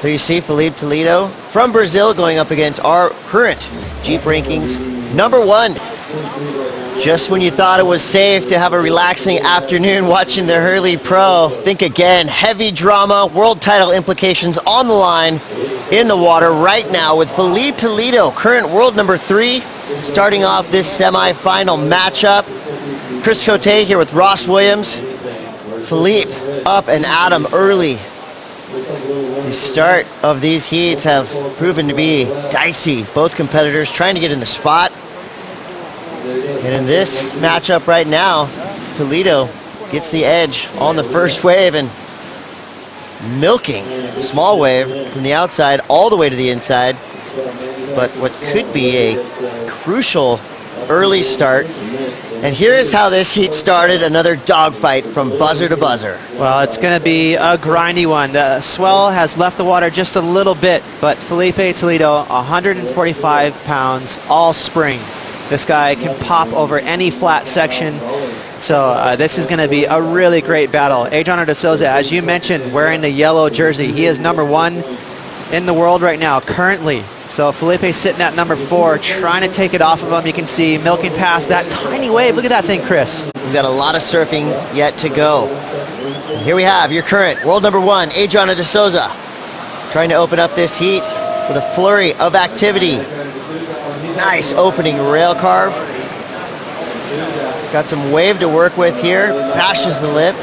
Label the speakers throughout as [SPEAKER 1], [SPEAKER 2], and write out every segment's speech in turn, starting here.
[SPEAKER 1] There you see Filipe Toledo from Brazil going up against our current Jeep rankings #1. Just when you thought it was safe to have a relaxing afternoon watching the Hurley Pro, think again. Heavy drama, world title implications on the line in the water right now with Filipe Toledo, current world #3, starting off this semi-final matchup. Chris Cote here with Ross Williams. Filipe up and at him early. The start of these heats have proven to be dicey. Both competitors trying to get in the spot. And in this matchup right now, Toledo gets the edge on the first wave and milking small wave from the outside all the way to the inside. But what could be a crucial early start. And here is how this heat started, another dogfight from buzzer to buzzer.
[SPEAKER 2] Well, it's going to be a grindy one. The swell has left the water just a little bit, but Filipe Toledo, 145 pounds, all spring. This guy can pop over any flat section. So this is going to be a really great battle. Adriano de Souza, as you mentioned, wearing the yellow jersey. He is #1 in the world right now, currently. So Filipe sitting at #4, trying to take it off of him. You can see milking past that tiny wave. Look at that thing, Chris.
[SPEAKER 1] We've got a lot of surfing yet to go. And here we have your current world #1, Adriano de Souza, trying to open up this heat with a flurry of activity. Nice opening rail carve. Got some wave to work with here. Bashes the lip.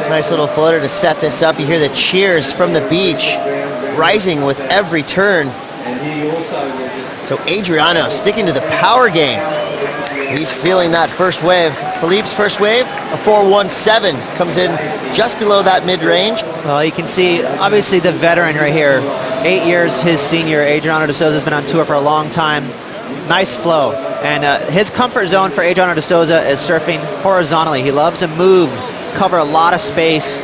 [SPEAKER 1] Nice little floater to set this up. You hear the cheers from the beach, rising with every turn. So Adriano sticking to the power game. He's feeling that first wave. Filipe's first wave, a 4.17, comes in just below that mid-range.
[SPEAKER 2] Well, you can see, obviously, the veteran right here. 8 years his senior. Adriano de Souza's been on tour for a long time. Nice flow. And his comfort zone for Adriano de Souza is surfing horizontally. He loves to move, cover a lot of space.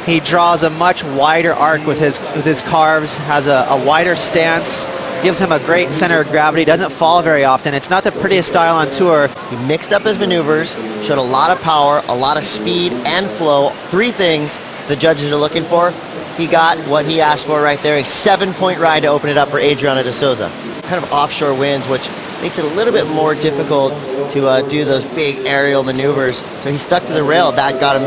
[SPEAKER 2] He draws a much wider arc with his carves, has a wider stance, gives him a great center of gravity, doesn't fall very often. It's not the prettiest style on tour.
[SPEAKER 1] He mixed up his maneuvers, showed a lot of power, a lot of speed and flow. 3 things the judges are looking for. He got what he asked for right there, a 7-point ride to open it up for Adriano de Souza. Kind of offshore winds, which makes it a little bit more difficult to do those big aerial maneuvers. So he stuck to the rail. That got him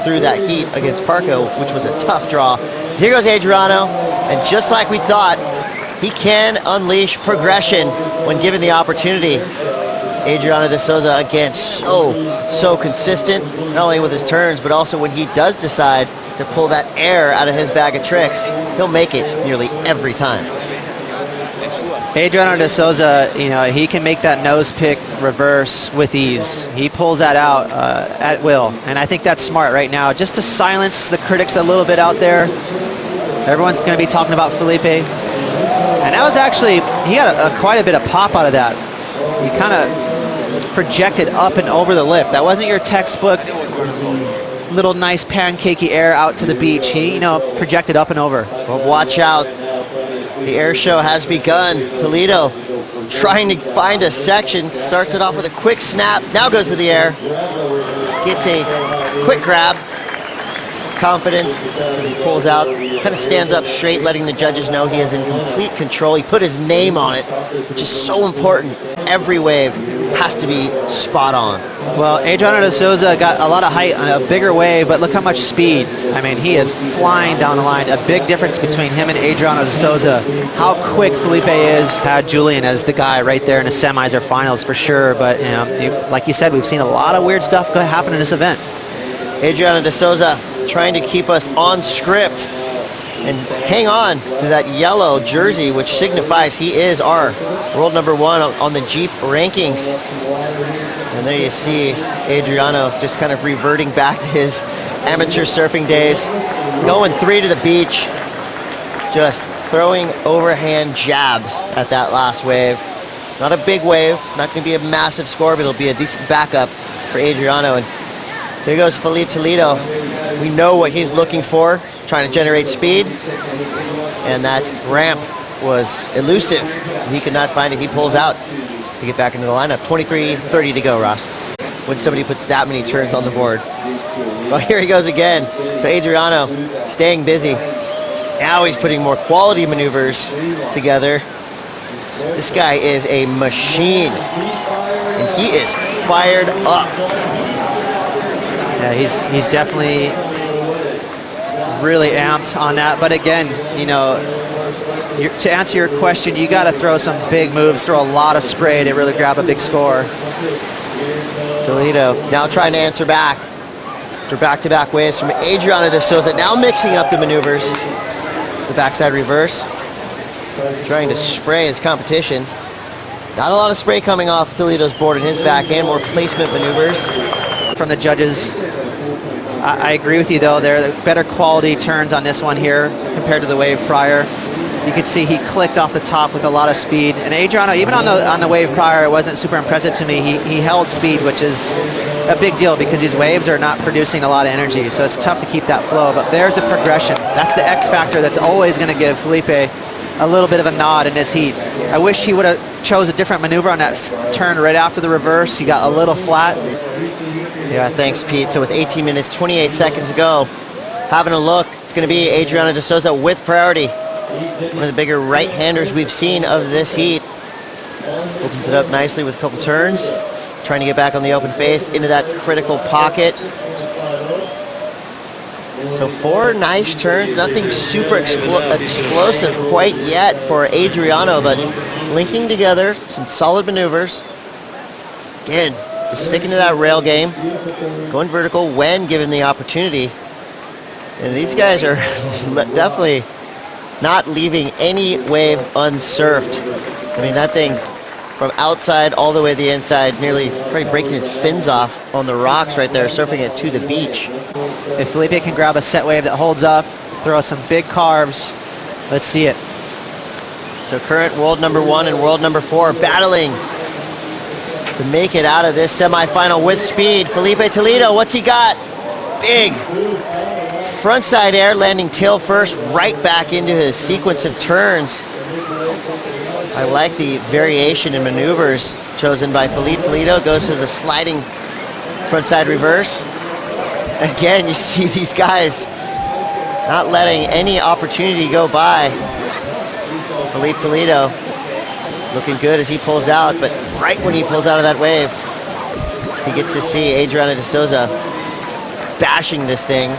[SPEAKER 1] through that heat against Parco, which was a tough draw. Here goes Adriano, and just like we thought, he can unleash progression when given the opportunity. Adriano de Souza, again, so consistent, not only with his turns, but also when he does decide to pull that air out of his bag of tricks, he'll make it nearly every time.
[SPEAKER 2] Adriano de Souza, you know, he can make that nose pick reverse with ease. He pulls that out at will, and I think that's smart right now, just to silence the critics a little bit out there. Everyone's going to be talking about Filipe, and that was actually, he got quite a bit of pop out of that. He kind of projected up and over the lip. That wasn't your textbook little nice pancakey air out to the beach. He, you know, projected up and over.
[SPEAKER 1] Well, watch out. The air show has begun. Toledo trying to find a section. Starts it off with a quick snap. Now goes to the air. Gets a quick grab. Confidence as he pulls out. Kind of stands up straight, letting the judges know he is in complete control. He put his name on it, which is so important. Every wave has to be spot on.
[SPEAKER 2] Well, Adriano de Souza got a lot of height on a bigger wave, but look how much speed. I mean, he is flying down the line. A big difference between him and Adriano de Souza. How quick Filipe is. Had Julian as the guy right there in the semis or finals for sure. But, you know, like you said, we've seen a lot of weird stuff happen in this event.
[SPEAKER 1] Adriano de Souza trying to keep us on script and hang on to that yellow jersey, which signifies he is our world #1 on the Jeep rankings. And there you see Adriano just kind of reverting back to his amateur surfing days, going 3 to the beach, just throwing overhand jabs at that last wave. Not a big wave, not going to be a massive score, but it'll be a decent backup for Adriano. And there goes Filipe Toledo. We know what he's looking for, trying to generate speed, and that ramp was elusive. He could not find it. He pulls out to get back into the lineup. 23:30 to go, Ross. When somebody puts that many turns on the board. Well, here he goes again. So Adriano staying busy. Now he's putting more quality maneuvers together. This guy is a machine, and he is fired up.
[SPEAKER 2] Yeah, he's definitely really amped on that. But again, you know, to answer your question, you got to throw some big moves, throw a lot of spray to really grab a big score.
[SPEAKER 1] Toledo now trying to answer back after back-to-back waves from Adriano de Souza, now mixing up the maneuvers. The backside reverse, trying to spray his competition. Not a lot of spray coming off Toledo's board in his backhand, more placement maneuvers.
[SPEAKER 2] From the judges, I agree with you though, there are better quality turns on this one here compared to the wave prior. You could see he clicked off the top with a lot of speed. And Adriano, even on the wave prior, it wasn't super impressive to me. He held speed, which is a big deal because these waves are not producing a lot of energy. So it's tough to keep that flow, but there's a progression. That's the X factor that's always gonna give Filipe a little bit of a nod in this heat. I wish he would have chose a different maneuver on that turn right after the reverse. He got a little flat.
[SPEAKER 1] Yeah, thanks, Pete. So with 18 minutes, 28 seconds to go, having a look, it's going to be Adriano de Souza with priority. One of the bigger right-handers we've seen of this heat. Opens it up nicely with a couple turns. Trying to get back on the open face into that critical pocket. So 4 nice turns, nothing super explosive quite yet for Adriano, but linking together some solid maneuvers. Again, just sticking to that rail game, going vertical when given the opportunity. And these guys are definitely not leaving any wave unsurfed. I mean, that thing from outside all the way to the inside, nearly probably breaking his fins off on the rocks right there, surfing it to the beach.
[SPEAKER 2] If Filipe can grab a set wave that holds up, throw some big carves, let's see it.
[SPEAKER 1] So current world number 1 and world number 4 battling to make it out of this semifinal with speed. Filipe Toledo, what's he got? Big frontside air, landing tail first, right back into his sequence of turns. I like the variation in maneuvers chosen by Filipe Toledo. Goes to the sliding frontside reverse. Again, you see these guys not letting any opportunity go by. Filipe Toledo looking good as he pulls out, but right when he pulls out of that wave, he gets to see Adriano de Souza bashing this thing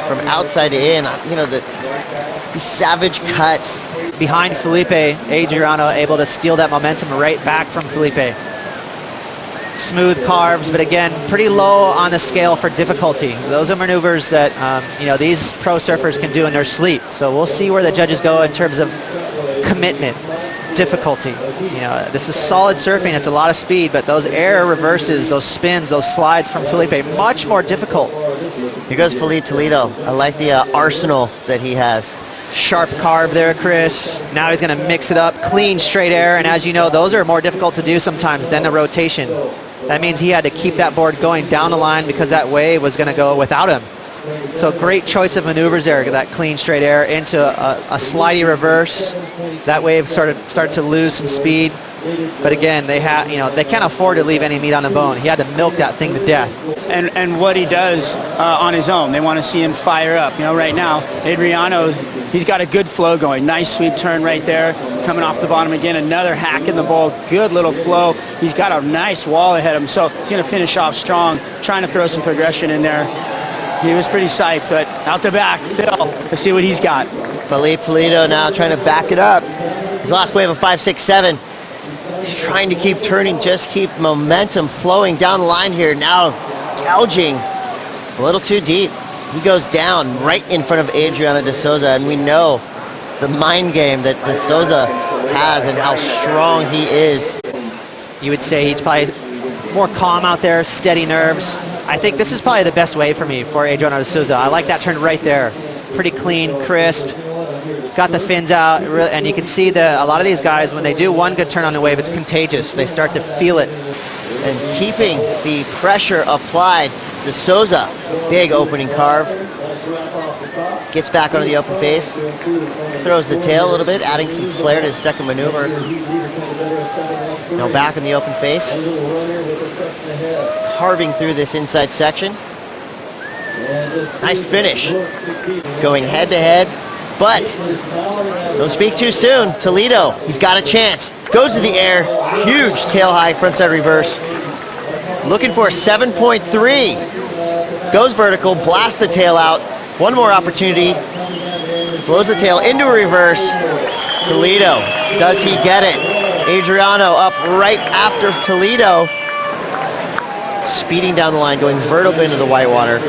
[SPEAKER 1] from outside to in. You know, these savage cuts.
[SPEAKER 2] Behind Filipe, Adriano able to steal that momentum right back from Filipe. Smooth carves, but again, pretty low on the scale for difficulty. Those are maneuvers that you know, these pro surfers can do in their sleep. So we'll see where the judges go in terms of commitment, difficulty. You know, this is solid surfing. It's a lot of speed, but those air reverses, those spins, those slides from Filipe, much more difficult.
[SPEAKER 1] Here goes Filipe Toledo. I like the arsenal that he has.
[SPEAKER 2] Sharp carve there, Chris. Now he's going to mix it up. Clean, straight air. And as you know, those are more difficult to do sometimes than the rotation. That means he had to keep that board going down the line because that wave was going to go without him. So great choice of maneuvers there. That clean, straight air into a slidey reverse. That wave started to lose some speed. But again, they can't afford to leave any meat on the bone. He had to milk that thing to death.
[SPEAKER 3] And what he does on his own, they want to see him fire up. You know, right now, Adriano, he's got a good flow going. Nice sweep turn right there, coming off the bottom again. Another hack in the bowl, good little flow. He's got a nice wall ahead of him, so he's going to finish off strong, trying to throw some progression in there. He was pretty psyched, but out the back, Phil, let's see what he's got.
[SPEAKER 1] Filipe Toledo now trying to back it up. His last wave of 5.67. He's trying to keep turning, just keep momentum flowing down the line here. Now gouging a little too deep. He goes down right in front of Adriano de Souza, and we know the mind game that de Souza has and how strong he is.
[SPEAKER 2] You would say he's probably more calm out there, steady nerves. I think this is probably the best wave for me for Adriano de Souza. I like that turn right there. Pretty clean, crisp. Got the fins out, and you can see a lot of these guys, when they do one good turn on the wave, it's contagious. They start to feel it.
[SPEAKER 1] And keeping the pressure applied, de Souza, big opening carve. Gets back onto the open face. Throws the tail a little bit, adding some flair to his second maneuver. Now back in the open face. Carving through this inside section. Nice finish. Going head to head But don't speak too soon. Toledo, he's got a chance. Goes to the air, huge tail high, frontside reverse. Looking for a 7.3. Goes vertical, blasts the tail out. One more opportunity. Blows the tail into a reverse. Toledo, does he get it? Adriano up right after Toledo. Speeding down the line, going vertical into the whitewater.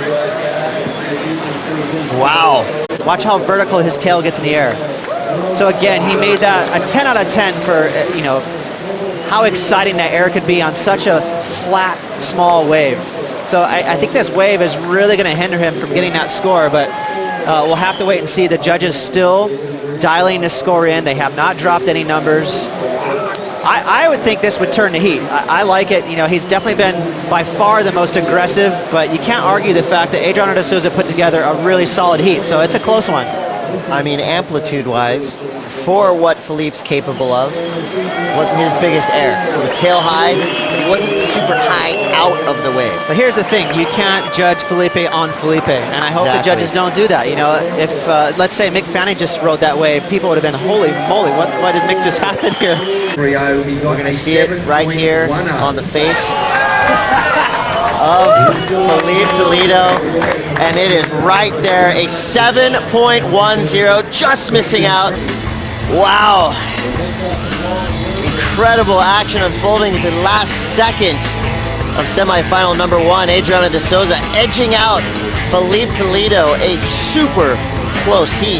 [SPEAKER 1] Wow.
[SPEAKER 2] Watch how vertical his tail gets in the air. So again, he made that a 10 out of 10 for, you know, how exciting that air could be on such a flat, small wave. So I think this wave is really going to hinder him from getting that score, but we'll have to wait and see. The judges still dialing the score in. They have not dropped any numbers. I would think this would turn to heat. I like it. You know, he's definitely been by far the most aggressive, but you can't argue the fact that Adriano de Souza put together a really solid heat, so it's a close one.
[SPEAKER 1] I mean, amplitude-wise, for what Filipe's capable of, wasn't his biggest air. It was tail high, but he wasn't super high out of the wave.
[SPEAKER 2] But here's the thing, you can't judge Filipe on Filipe, and I hope the judges don't do that. You know, if, let's say Mick Fanning just rode that wave, people would have been, holy moly, what did Mick just happen here?
[SPEAKER 1] We're going to see it right here on the face of Filipe Toledo, and it is right there, a 7.10, just missing out. Wow. Incredible action unfolding in the last seconds of semifinal number 1. Adriano de Souza edging out Filipe Toledo, a super close heat.